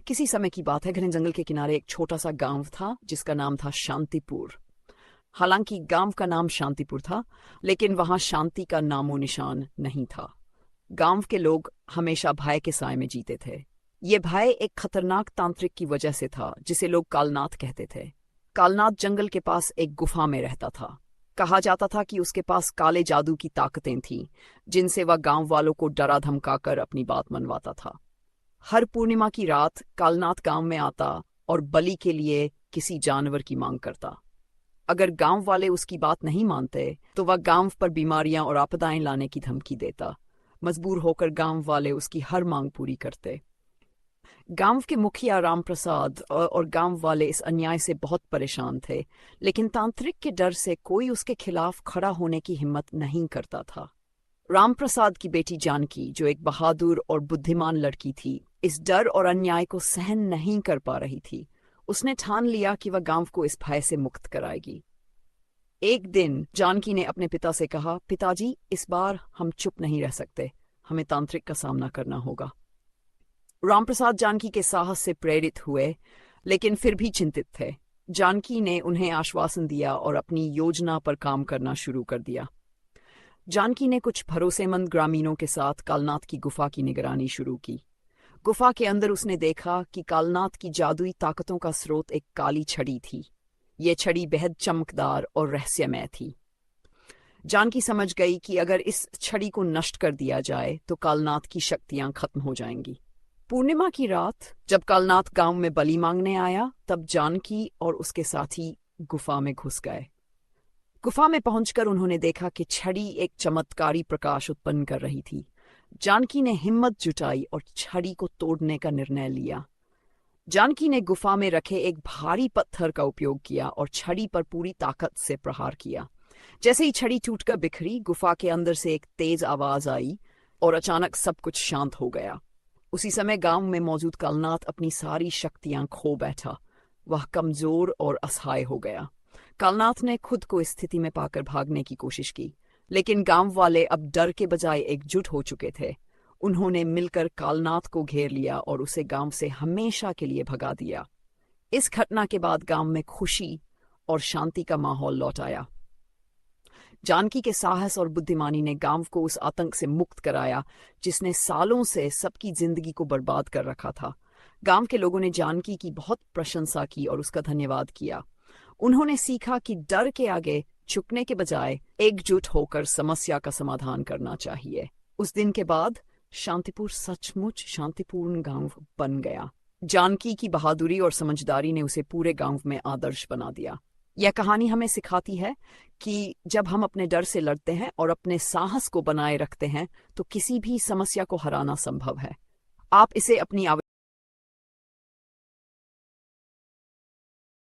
किसी समय की बात है, घने जंगल के किनारे एक छोटा सा गांव था जिसका नाम था शांतिपुर। हालांकि गांव का नाम शांतिपुर था, लेकिन वहां शांति का नामो निशान नहीं था। गांव के लोग हमेशा भय के साए में जीते थे। ये भय एक खतरनाक तांत्रिक की वजह से था, जिसे लोग कालनाथ कहते थे। कालनाथ जंगल के पास एक गुफा में रहता था। कहा जाता था कि उसके पास काले जादू की ताकतें थीं, जिनसे वह गांव वालों को डरा धमकाकर अपनी बात मनवाता था। हर पूर्णिमा की रात कालनाथ गांव में आता और बलि के लिए किसी जानवर की मांग करता। अगर गांव वाले उसकी बात नहीं मानते तो वह गांव पर बीमारियां और आपदाएं लाने की धमकी देता। मजबूर होकर गांव वाले उसकी हर मांग पूरी करते। गांव के मुखिया राम प्रसाद और गांव वाले इस अन्याय से बहुत परेशान थे, लेकिन तांत्रिक के डर से कोई उसके खिलाफ खड़ा होने की हिम्मत नहीं करता था। राम प्रसाद की बेटी जानकी, जो एक बहादुर और बुद्धिमान लड़की थी, इस डर और अन्याय को सहन नहीं कर पा रही थी। उसने ठान लिया कि वह गांव को इस भय से मुक्त कराएगी। एक दिन जानकी ने अपने पिता से कहा, पिताजी, इस बार हम चुप नहीं रह सकते, हमें तांत्रिक का सामना करना होगा। रामप्रसाद जानकी के साहस से प्रेरित हुए, लेकिन फिर भी चिंतित थे। जानकी ने उन्हें आश्वासन दिया और अपनी योजना पर काम करना शुरू कर दिया। जानकी ने कुछ भरोसेमंद ग्रामीणों के साथ कालनाथ की गुफा की निगरानी शुरू की। गुफा के अंदर उसने देखा कि कालनाथ की जादुई ताकतों का स्रोत एक काली छड़ी थी। ये छड़ी बेहद चमकदार और रहस्यमय थी। जानकी समझ गई कि अगर इस छड़ी को नष्ट कर दिया जाए तो कालनाथ की शक्तियां खत्म हो जाएंगी। पूर्णिमा की रात जब कालनाथ गांव में बलि मांगने आया, तब जानकी और उसके साथी गुफा में घुस गए। गुफा में पहुंचकर उन्होंने देखा कि छड़ी एक चमत्कारी प्रकाश उत्पन्न कर रही थी। जानकी ने हिम्मत जुटाई और छड़ी को तोड़ने का निर्णय लिया। जानकी ने गुफा में रखे एक भारी पत्थर का उपयोग किया और छड़ी पर पूरी ताकत से प्रहार किया। जैसे ही छड़ी टूटकर बिखरी, गुफा के अंदर से एक तेज आवाज आई और अचानक सब कुछ शांत हो गया। उसी समय गांव में मौजूद कालनाथ अपनी सारी शक्तियां खो बैठा। वह कमजोर और असहाय हो गया। कालनाथ ने खुद को इस स्थिति में पाकर भागने की कोशिश की, लेकिन गांव वाले अब डर के बजाय एकजुट हो चुके थे। उन्होंने मिलकर कालनाथ को घेर लिया और उसे गांव से हमेशा के लिए भगा दिया। इस घटना के बाद गांव में खुशी और शांति का माहौल लौट आया। जानकी के साहस और बुद्धिमानी ने गांव को उस आतंक से मुक्त कराया जिसने सालों से सबकी जिंदगी को बर्बाद कर रखा था। गांव के लोगों ने जानकी की बहुत प्रशंसा की और उसका धन्यवाद किया। उन्होंने सीखा कि डर के आगे झुकने के बजाय एकजुट होकर समस्या का समाधान करना चाहिए। उस दिन के बाद शांतिपुर सचमुच शांतिपूर्ण गांव बन गया। जानकी की बहादुरी और समझदारी ने उसे पूरे गांव में आदर्श बना दिया। यह कहानी हमें सिखाती है कि जब हम अपने डर से लड़ते हैं और अपने साहस को बनाए रखते हैं तो किसी भी समस्या को हराना संभव है। आप इसे अपनी